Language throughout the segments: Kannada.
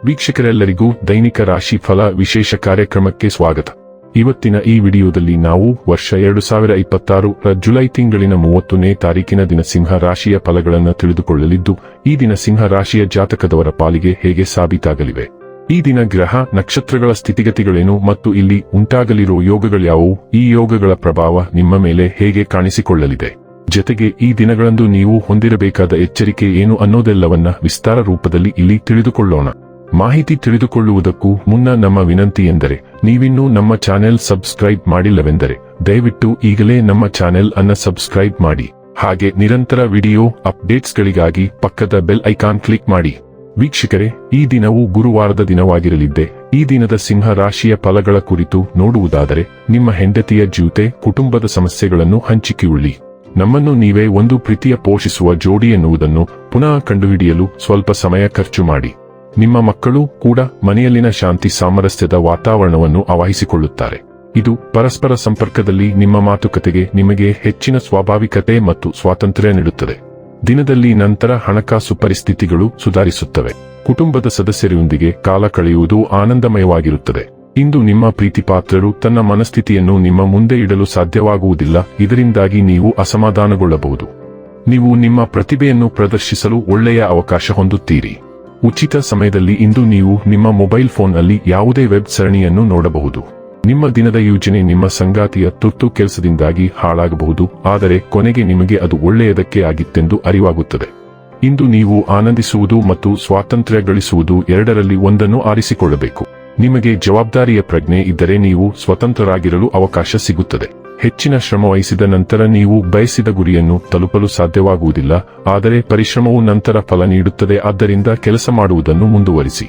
ವೀಕ್ಷಕರೆಲ್ಲರಿಗೂ ದೈನಿಕ ರಾಶಿ ಫಲ ವಿಶೇಷ ಕಾರ್ಯಕ್ರಮಕ್ಕೆ ಸ್ವಾಗತ. ಇವತ್ತಿನ ಈ ವಿಡಿಯೋದಲ್ಲಿ ನಾವು ವರ್ಷ 2026 ಜುಲೈ ತಿಂಗಳಿನ 30ನೇ ತಾರೀಕಿನ ದಿನ ಸಿಂಹ ರಾಶಿಯ ಫಲಗಳನ್ನು ತಿಳಿದುಕೊಳ್ಳಲಿದ್ದು, ಈ ದಿನ ಸಿಂಹ ರಾಶಿಯ ಜಾತಕದವರ ಪಾಲಿಗೆ ಹೇಗೆ ಸಾಬೀತಾಗಲಿವೆ, ಈ ದಿನ ಗ್ರಹ ನಕ್ಷತ್ರಗಳ ಸ್ಥಿತಿಗತಿಗಳೇನು ಮತ್ತು ಇಲ್ಲಿ ಉಂಟಾಗಲಿರುವ ಯೋಗಗಳ್ಯಾವುವು, ಈ ಯೋಗಗಳ ಪ್ರಭಾವ ನಿಮ್ಮ ಮೇಲೆ ಹೇಗೆ ಕಾಣಿಸಿಕೊಳ್ಳಲಿದೆ, ಜತೆಗೆ ಈ ದಿನಗಳಂದು ನೀವು ಹೊಂದಿರಬೇಕಾದ ಎಚ್ಚರಿಕೆ ಏನು ಅನ್ನೋದೆಲ್ಲವನ್ನ ವಿಸ್ತಾರ ರೂಪದಲ್ಲಿ ಇಲ್ಲಿ ತಿಳಿದುಕೊಳ್ಳೋಣ. ಮಾಹಿತಿ ತಿಳಿದುಕೊಳ್ಳುವುದಕ್ಕೂ ಮುನ್ನ ನಮ್ಮ ವಿನಂತಿ ಎಂದರೆ, ನೀವಿನ್ನೂ ನಮ್ಮ ಚಾನೆಲ್ ಸಬ್ಸ್ಕ್ರೈಬ್ ಮಾಡಿಲ್ಲವೆಂದರೆ ದಯವಿಟ್ಟು ಈಗಲೇ ನಮ್ಮ ಚಾನೆಲ್ ಅನ್ನು ಸಬ್ಸ್ಕ್ರೈಬ್ ಮಾಡಿ. ಹಾಗೆ ನಿರಂತರ ವಿಡಿಯೋ ಅಪ್ಡೇಟ್ಸ್ಗಳಿಗಾಗಿ ಪಕ್ಕದ ಬೆಲ್ ಐಕಾನ್ ಕ್ಲಿಕ್ ಮಾಡಿ. ವೀಕ್ಷಕರೇ, ಈ ದಿನವು ಗುರುವಾರದ ದಿನವಾಗಿರಲಿದ್ದೆ. ಈ ದಿನದ ಸಿಂಹ ರಾಶಿಯ ಫಲಗಳ ಕುರಿತು ನೋಡುವುದಾದರೆ, ನಿಮ್ಮ ಹೆಂಡತಿಯ ಜೊತೆ ಕುಟುಂಬದ ಸಮಸ್ಯೆಗಳನ್ನು ಹಂಚಿಕೊಳ್ಳಿ. ನಮ್ಮನ್ನು ನೀವೇ ಒಂದು ಪ್ರೀತಿಯ ಪೋಷಿಸುವ ಜೋಡಿ ಎನ್ನುವುದನ್ನು ಪುನಃ ಕಂಡುಹಿಡಿಯಲು ಸ್ವಲ್ಪ ಸಮಯ ಖರ್ಚು ಮಾಡಿ. ನಿಮ್ಮ ಮಕ್ಕಳು ಕೂಡ ಮನೆಯಲ್ಲಿನ ಶಾಂತಿ ಸಾಮರಸ್ಯದ ವಾತಾವರಣವನ್ನು ಆವಾಹಿಸಿಕೊಳ್ಳುತ್ತಾರೆ. ಇದು ಪರಸ್ಪರ ಸಂಪರ್ಕದಲ್ಲಿ ನಿಮ್ಮ ಮಾತುಕತೆಗೆ ನಿಮಗೆ ಹೆಚ್ಚಿನ ಸ್ವಾಭಾವಿಕತೆ ಮತ್ತು ಸ್ವಾತಂತ್ರ್ಯ ನೀಡುತ್ತದೆ. ದಿನದಲ್ಲಿ ನಂತರ ಹಣಕಾಸು ಪರಿಸ್ಥಿತಿಗಳು ಸುಧಾರಿಸುತ್ತವೆ. ಕುಟುಂಬದ ಸದಸ್ಯರೊಂದಿಗೆ ಕಾಲ ಕಳೆಯುವುದು ಆನಂದಮಯವಾಗಿರುತ್ತದೆ. ಇಂದು ನಿಮ್ಮ ಪ್ರೀತಿಪಾತ್ರರು ತನ್ನ ಮನಸ್ಥಿತಿಯನ್ನು ನಿಮ್ಮ ಮುಂದೆ ಇಡಲು ಸಾಧ್ಯವಾಗುವುದಿಲ್ಲ. ಇದರಿಂದಾಗಿ ನೀವು ಅಸಮಾಧಾನಗೊಳ್ಳಬಹುದು. ನೀವು ನಿಮ್ಮ ಪ್ರತಿಭೆಯನ್ನು ಪ್ರದರ್ಶಿಸಲು ಒಳ್ಳೆಯ ಅವಕಾಶ ಹೊಂದುತ್ತೀರಿ. ಉಚಿತ ಸಮಯದಲ್ಲಿ ಇಂದು ನೀವು ನಿಮ್ಮ ಮೊಬೈಲ್ ಫೋನ್ನಲ್ಲಿ ಯಾವುದೇ ವೆಬ್ ಸರಣಿಯನ್ನು ನೋಡಬಹುದು. ನಿಮ್ಮ ದಿನದ ಯೋಜನೆ ನಿಮ್ಮ ಸಂಗಾತಿಯ ತುರ್ತು ಕೆಲಸದಿಂದಾಗಿ ಹಾಳಾಗಬಹುದು, ಆದರೆ ಕೊನೆಗೆ ನಿಮಗೆ ಅದು ಒಳ್ಳೆಯದಕ್ಕೆ ಆಗಿತ್ತೆಂದು ಅರಿವಾಗುತ್ತದೆ. ಇಂದು ನೀವು ಆನಂದಿಸುವುದು ಮತ್ತು ಸ್ವಾತಂತ್ರ್ಯ ಗಳಿಸುವುದು ಎರಡರಲ್ಲಿ ಒಂದನ್ನು ಆರಿಸಿಕೊಳ್ಳಬೇಕು. ನಿಮಗೆ ಜವಾಬ್ದಾರಿಯ ಪ್ರಜ್ಞೆ ಇದ್ದರೆ ನೀವು ಸ್ವತಂತ್ರರಾಗಿರಲು ಅವಕಾಶ ಸಿಗುತ್ತದೆ. ಹೆಚ್ಚಿನ ಶ್ರಮವಹಿಸಿದ ನಂತರ ನೀವು ಬಯಸಿದ ಗುರಿಯನ್ನು ತಲುಪಲು ಸಾಧ್ಯವಾಗುವುದಿಲ್ಲ, ಆದರೆ ಪರಿಶ್ರಮವು ನಂತರ ಫಲ ನೀಡುತ್ತದೆ. ಆದ್ದರಿಂದ ಕೆಲಸ ಮಾಡುವುದನ್ನು ಮುಂದುವರಿಸಿ.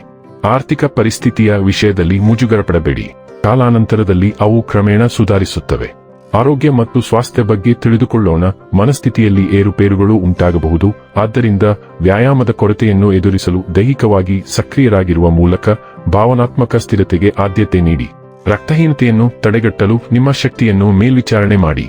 ಆರ್ಥಿಕ ಪರಿಸ್ಥಿತಿಯ ವಿಷಯದಲ್ಲಿ ಮುಜುಗರಪಡಬೇಡಿ. ಕಾಲಾನಂತರದಲ್ಲಿ ಅವು ಕ್ರಮೇಣ ಸುಧಾರಿಸುತ್ತವೆ. ಆರೋಗ್ಯ ಮತ್ತು ಸ್ವಾಸ್ಥ್ಯ ಬಗ್ಗೆ ತಿಳಿದುಕೊಳ್ಳೋಣ. ಮನಸ್ಥಿತಿಯಲ್ಲಿ ಏರುಪೇರುಗಳು ಉಂಟಾಗಬಹುದು. ಆದ್ದರಿಂದ ವ್ಯಾಯಾಮದ ಕೊರತೆಯನ್ನು ಎದುರಿಸಲು ದೈಹಿಕವಾಗಿ ಸಕ್ರಿಯರಾಗಿರುವ ಮೂಲಕ ಭಾವನಾತ್ಮಕ ಸ್ಥಿರತೆಗೆ ಆದ್ಯತೆ ನೀಡಿ. ರಕ್ತಹೀನತೆಯನ್ನು ತಡೆಗಟ್ಟಲು ನಿಮ್ಮ ಶಕ್ತಿಯನ್ನು ಮೇಲ್ವಿಚಾರಣೆ ಮಾಡಿ.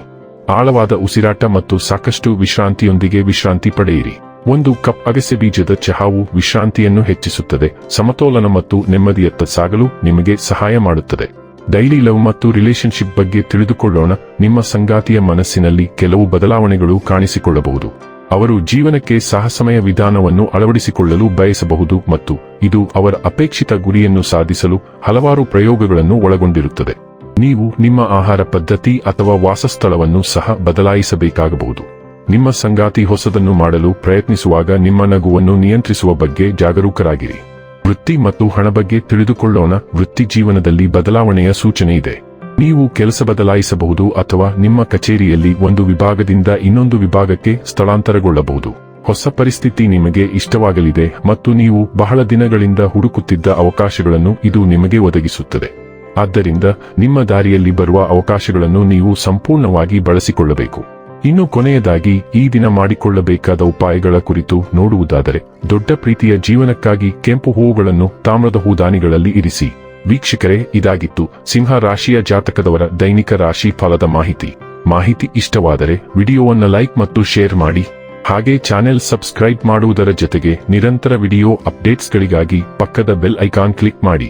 ಆಳವಾದ ಉಸಿರಾಟ ಮತ್ತು ಸಾಕಷ್ಟು ವಿಶ್ರಾಂತಿಯೊಂದಿಗೆ ವಿಶ್ರಾಂತಿ ಪಡೆಯಿರಿ. 1 ಕಪ್ ಅಗಸೆ ಬೀಜದ ಚಹಾವು ವಿಶ್ರಾಂತಿಯನ್ನು ಹೆಚ್ಚಿಸುತ್ತದೆ, ಸಮತೋಲನ ಮತ್ತು ನೆಮ್ಮದಿಯತ್ತ ಸಾಗಲು ನಿಮಗೆ ಸಹಾಯ ಮಾಡುತ್ತದೆ. ಡೈಲಿ ಲವ್ ಮತ್ತು ರಿಲೇಶನ್ಶಿಪ್ ಬಗ್ಗೆ ತಿಳಿದುಕೊಳ್ಳೋಣ. ನಿಮ್ಮ ಸಂಗಾತಿಯ ಮನಸ್ಸಿನಲ್ಲಿ ಕೆಲವು ಬದಲಾವಣೆಗಳು ಕಾಣಿಸಿಕೊಳ್ಳಬಹುದು. ಅವರು ಜೀವನಕ್ಕೆ ಸಾಹಸಮಯ ವಿಧಾನವನ್ನು ಅಳವಡಿಸಿಕೊಳ್ಳಲು ಬಯಸಬಹುದು ಮತ್ತು ಇದು ಅವರ ಅಪೇಕ್ಷಿತ ಗುರಿಯನ್ನು ಸಾಧಿಸಲು ಹಲವಾರು ಪ್ರಯೋಗಗಳನ್ನು ಒಳಗೊಂಡಿರುತ್ತದೆ. ನೀವು ನಿಮ್ಮ ಆಹಾರ ಪದ್ಧತಿ ಅಥವಾ ವಾಸಸ್ಥಳವನ್ನು ಸಹ ಬದಲಾಯಿಸಬೇಕಾಗಬಹುದು. ನಿಮ್ಮ ಸಂಗಾತಿ ಹೊಸದನ್ನು ಮಾಡಲು ಪ್ರಯತ್ನಿಸುವಾಗ ನಿಮ್ಮ ನಗುವನ್ನು ನಿಯಂತ್ರಿಸುವ ಬಗ್ಗೆ ಜಾಗರೂಕರಾಗಿರಿ. ವೃತ್ತಿ ಮತ್ತು ಹಣ ಬಗ್ಗೆ ತಿಳಿದುಕೊಳ್ಳೋಣ. ವೃತ್ತಿ ಜೀವನದಲ್ಲಿ ಬದಲಾವಣೆಯ ಸೂಚನೆ ಇದೆ. ನೀವು ಕೆಲಸ ಬದಲಾಯಿಸಬಹುದು ಅಥವಾ ನಿಮ್ಮ ಕಚೇರಿಯಲ್ಲಿ ಒಂದು ವಿಭಾಗದಿಂದ ಇನ್ನೊಂದು ವಿಭಾಗಕ್ಕೆ ಸ್ಥಳಾಂತರಗೊಳ್ಳಬಹುದು. ಹೊಸ ಪರಿಸ್ಥಿತಿ ನಿಮಗೆ ಇಷ್ಟವಾಗಲಿದೆ ಮತ್ತು ನೀವು ಬಹಳ ದಿನಗಳಿಂದ ಹುಡುಕುತ್ತಿದ್ದ ಅವಕಾಶಗಳನ್ನು ಇದು ನಿಮಗೆ ಒದಗಿಸುತ್ತದೆ. ಆದ್ದರಿಂದ ನಿಮ್ಮ ದಾರಿಯಲ್ಲಿ ಬರುವ ಅವಕಾಶಗಳನ್ನು ನೀವು ಸಂಪೂರ್ಣವಾಗಿ ಬಳಸಿಕೊಳ್ಳಬೇಕು. ಇನ್ನು ಕೊನೆಯದಾಗಿ ಈ ದಿನ ಮಾಡಿಕೊಳ್ಳಬೇಕಾದ ಉಪಾಯಗಳ ಕುರಿತು ನೋಡುವುದಾದರೆ, ದೊಡ್ಡ ಪ್ರೀತಿಯ ಜೀವನಕ್ಕಾಗಿ ಕೆಂಪು ಹೂವುಗಳನ್ನು ತಾಮ್ರದ ಹೂದಾನಿಗಳಲ್ಲಿ ಇರಿಸಿ. ವೀಕ್ಷಕರೇ, ಇದಾಗಿತ್ತು ಸಿಂಹ ರಾಶಿಯ ಜಾತಕದವರ ದೈನಿಕ ರಾಶಿ ಫಲದ ಮಾಹಿತಿ ಇಷ್ಟವಾದರೆ ವಿಡಿಯೋವನ್ನು ಲೈಕ್ ಮತ್ತು ಶೇರ್ ಮಾಡಿ. ಹಾಗೆ ಚಾನೆಲ್ ಸಬ್ಸ್ಕ್ರೈಬ್ ಮಾಡುವುದರ ಜೊತೆಗೆ ನಿರಂತರ ವಿಡಿಯೋ ಅಪ್ಡೇಟ್ಸ್ಗಳಿಗಾಗಿ ಪಕ್ಕದ ಬೆಲ್ ಐಕಾನ್ ಕ್ಲಿಕ್ ಮಾಡಿ.